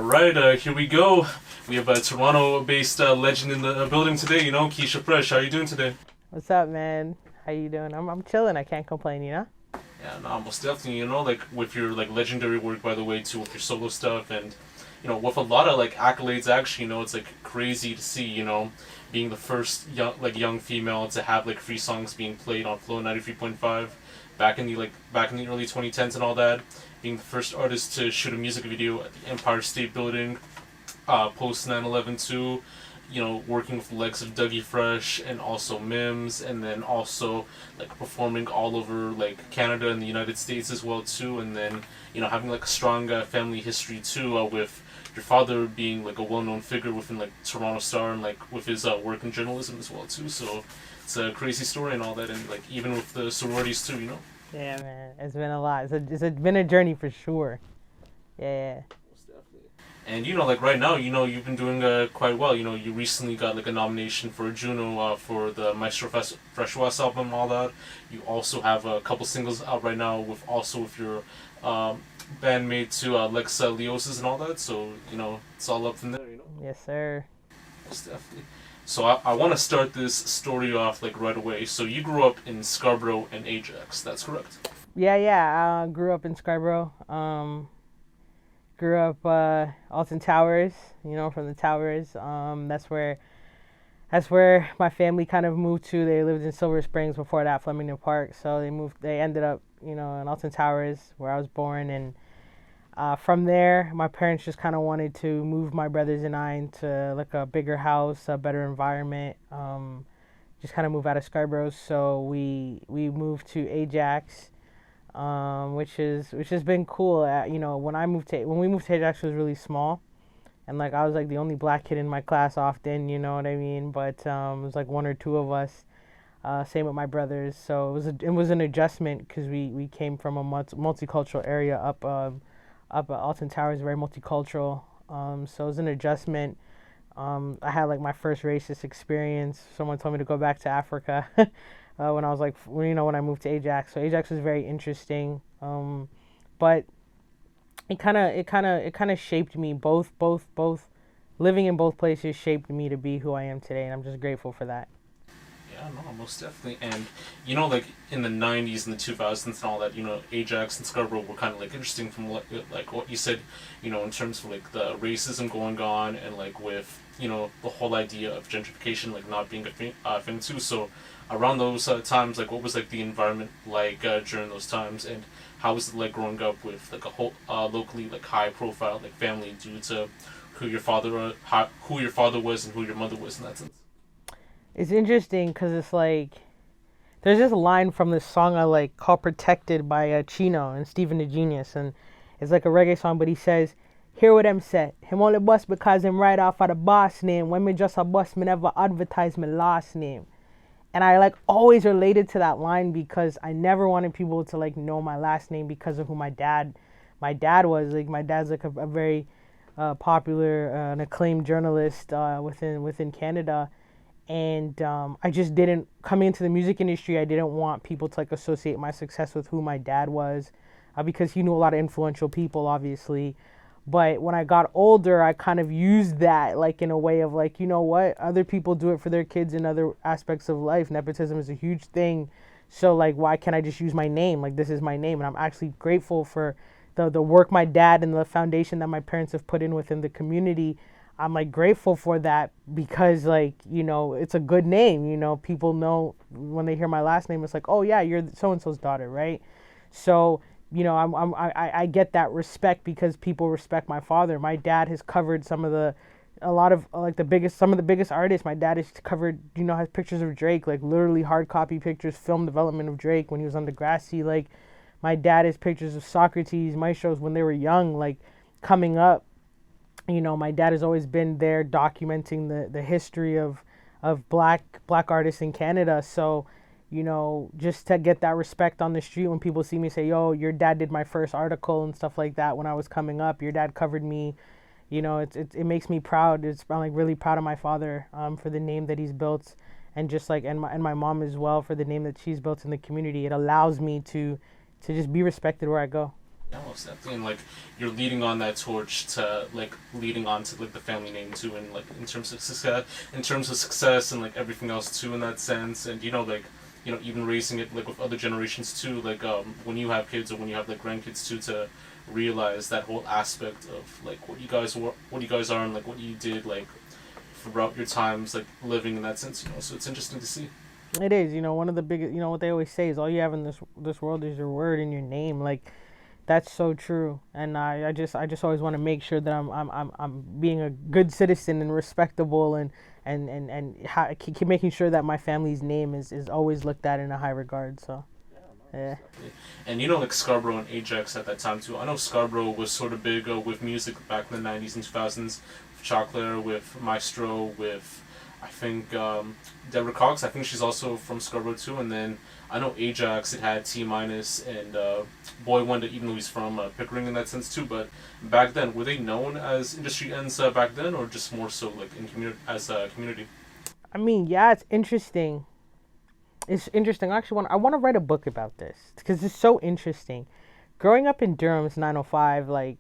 All right, here we go. We have a Toronto-based legend in the building today. Keysha Freshh. How are you doing today? What's up, man? How you doing? I'm chilling. I can't complain, you know? Yeah, no, most definitely. Like with your legendary work, by the way, too, with your solo stuff, and with a lot of accolades. Actually, it's crazy to see. Being the first young female to have free songs being played on Flow 93.5 back in the early 2010s and all that. Being the first artist to shoot a music video at the Empire State Building, post 9/11 too. Working with the likes of Keysha Freshh and also Mims, and then also performing all over Canada and the United States as well too, and then having a strong family history too, with your father being a well-known figure within Toronto Star and with his work in journalism as well too. So it's a crazy story and all that, and even with the sororities too. Yeah, man. It's been a lot. It's been a journey for sure. Yeah. And right now, you've been doing quite well. You recently got a nomination for a Juno for the Maestro Fresh West album and all that. You also have a couple singles out right now with your bandmate to Lex Leosis and all that. So it's all up from there. Yes, sir. Most definitely. So I want to start this story off right away. So you grew up in Scarborough and Ajax. That's correct? Yeah. I grew up in Scarborough. Grew up Alton Towers, from the Towers. That's where my family kind of moved to. They lived in Silver Springs before that, Flemingdon Park. So they ended up, in Alton Towers, where I was born. And from there, my parents just kind of wanted to move my brothers and I into a bigger house, a better environment. Just kind of move out of Scarborough. So we moved to Ajax. Which has been cool. When we moved to Ajax, it was really small, and I was the only black kid in my class often. You know what I mean? But it was one or two of us. Same with my brothers. So it was an adjustment because we came from a multicultural area up at Alton Towers, very multicultural. So it was an adjustment. I had my first racist experience. Someone told me to go back to Africa. When I was when I moved to Ajax. So Ajax was very interesting, but it kind of shaped me. Both living in both places shaped me to be who I am today, and I'm just grateful for that. Yeah, no, most definitely. And in the 90s and the 2000s and all that, Ajax and Scarborough were kind of interesting from what you said, in terms of the racism going on, and with the whole idea of gentrification not being a thing too. So around those times, what was the environment during those times, and how was it growing up with a whole locally high profile family due to who your father was and who your mother was in that sense? It's interesting because it's there's this line from this song I called "Protected" by Chino and Steven the Genius, and it's a reggae song, but he says, "Hear what him say. Him only bust because him right off of the boss name. When me just a bust, me never advertise my last name." And I always related to that line because I never wanted people to know my last name because of who my dad was. My dad's a very popular and acclaimed journalist within Canada. And I just didn't, coming into the music industry, I didn't want people to associate my success with who my dad was, because he knew a lot of influential people, obviously. But when I got older, I kind of used that in a way of you know what, other people do it for their kids in other aspects of life. Nepotism is a huge thing. So why can't I just use my name? This is my name. And I'm actually grateful for the work my dad and the foundation that my parents have put in within the community. I'm grateful for that because it's a good name. People know when they hear my last name, it's oh yeah, you're so-and-so's daughter, right? So I get that respect because people respect my father. My dad has covered some of the biggest artists. My dad has covered, has pictures of Drake, literally hard copy pictures, film development of Drake when he was on Degrassi. My dad has pictures of Socrates, Maestros when they were young, coming up. My dad has always been there documenting the history of black artists in Canada. So just to get that respect on the street when people see me say, yo, your dad did my first article and stuff like that when I was coming up. Your dad covered me. It makes me proud. I'm really proud of my father for the name that he's built, and just and my mom as well for the name that she's built in the community. It allows me to just be respected where I go. Yeah, most definitely. And like you're leading on that torch to like leading on to like the family name too, and like in terms of success and like everything else too in that sense. And like even raising it like with other generations too, like when you have kids or when you have like grandkids too, to realize that whole aspect of like what you guys are, and like what you did like throughout your times like living in that sense. So it's interesting to see. It is, one of the biggest, what they always say is all you have in this world is your word and your name. Like that's so true. And I just always want to make sure that I'm being a good citizen and respectable, and keep making sure that my family's name is always looked at in a high regard. So yeah. And like Scarborough and Ajax at that time too. I know Scarborough was sort of big with music back in the 90s and 2000s, with Chocolate, with Maestro, with I think Deborah Cox. I think she's also from Scarborough too. And then I know Ajax, it had T minus and Boy Wonder, even though he's from Pickering in that sense too. But back then, were they known as industry ends back then, or just more so like in as a community? I mean, yeah, it's interesting. It's interesting. I want to write a book about this because it's so interesting. Growing up in Durham's 905, like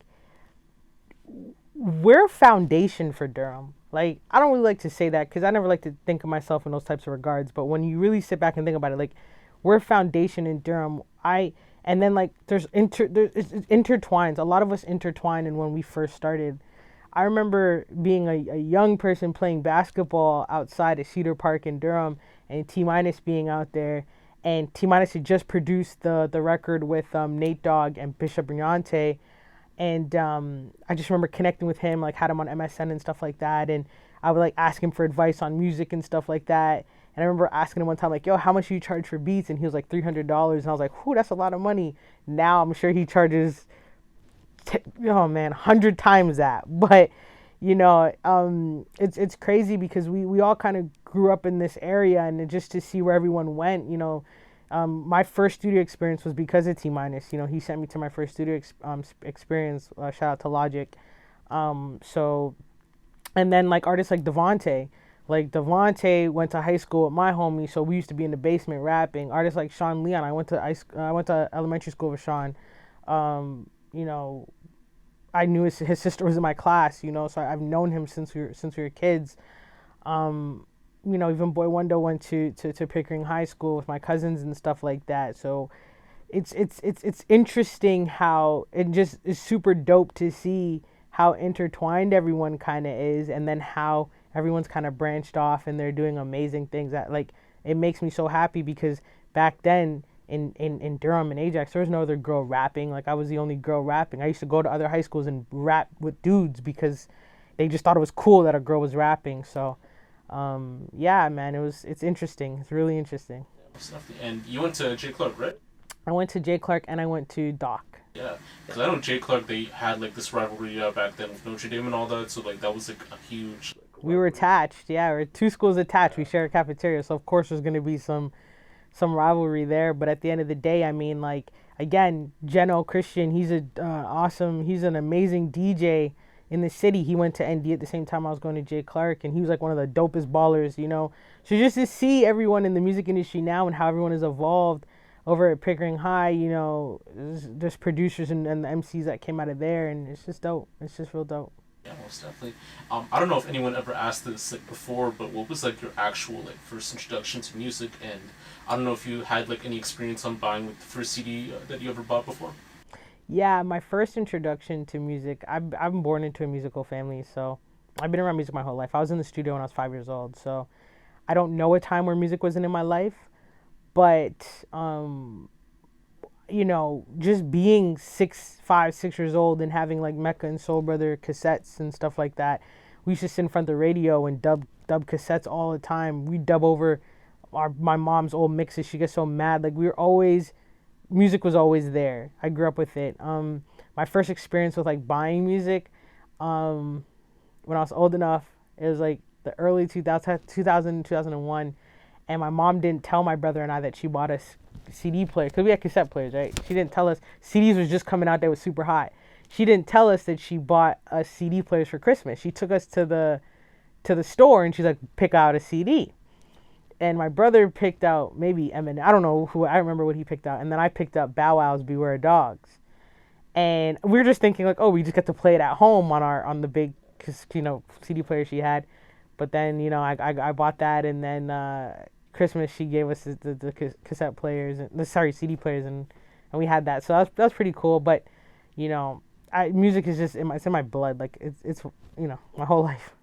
we're foundation for Durham. Like I don't really like to say that because I never like to think of myself in those types of regards. But when you really sit back and think about it, like we're foundation in Durham. And then like there's it intertwines. A lot of us intertwine. And when we first started, I remember being a young person playing basketball outside at Cedar Park in Durham, and T minus being out there, and T minus had just produced the record with Nate Dogg and Bishop Briante, and I just remember connecting with him, like had him on MSN and stuff like that, and I would like ask him for advice on music and stuff like that. And I remember asking him one time, like, yo, how much do you charge for beats? And he was like $300. And I was like, whoo, that's a lot of money. Now I'm sure he charges, 100 times that. But, it's crazy because we all kind of grew up in this area, and just to see where everyone went, my first studio experience was because of T minus. He sent me to my first studio experience. Shout out to Logic. And then like artists like Devontae. Like Devontae went to high school with my homie, so we used to be in the basement rapping. Artists like Sean Leon, I went to elementary school with Sean. I knew his sister was in my class, so I've known him since we were kids. Even Boy Wonder went to Pickering High School with my cousins and stuff like that. So it's interesting how it just is super dope to see how intertwined everyone kind of is, and then how everyone's kind of branched off and they're doing amazing things. That like it makes me so happy because back then in Durham and Ajax, there was no other girl rapping. Like I was the only girl rapping. I used to go to other high schools and rap with dudes because they just thought it was cool that a girl was rapping. So yeah, man, it's interesting. It's really interesting. And you went to J. Clark, right? I went to J. Clark and I went to Doc. Yeah, because I know J. Clark, they had like this rivalry back then with Notre Dame and all that, so like that was like a huge. Like, we were attached, yeah. We're two schools attached. Yeah. We share a cafeteria, so of course there's gonna be some rivalry there. But at the end of the day, I mean, like again, Geno Christian, he's he's an amazing DJ in the city. He went to ND at the same time I was going to J. Clark, and he was like one of the dopest ballers, So just to see everyone in the music industry now and how everyone has evolved over at Pickering High, there's producers and the MCs that came out of there, and it's just dope. It's just real dope. Yeah, most definitely. I don't know if anyone ever asked this like before, but what was like your actual like first introduction to music? And I don't know if you had like any experience on buying like the first CD that you ever bought before. Yeah, my first introduction to music, I'm born into a musical family, so I've been around music my whole life. I was in the studio when I was 5 years old, so I don't know a time where music wasn't in my life. But, just being 6 years old and having like Mecca and Soul Brother cassettes and stuff like that, we used to sit in front of the radio and dub cassettes all the time. We dub over my mom's old mixes. She gets so mad. Like music was always there. I grew up with it. My first experience with like buying music, when I was old enough, it was like the early 2001. And my mom didn't tell my brother and I that she bought us CD player, because we had cassette players, right? She didn't tell us. CDs was just coming out. They was super hot. She didn't tell us that she bought us CD players for Christmas. She took us to the store and she's like, pick out a CD. And my brother picked out maybe Eminem. I don't know who. I remember what he picked out. And then I picked up Bow Wow's Beware of Dogs. And we were just thinking like, oh, we just get to play it at home on the big, CD player she had. But then I bought that, and then Christmas she gave us the cassette players and CD players, and we had that. So that's pretty cool. But music is just it's in my blood. Like it's my whole life.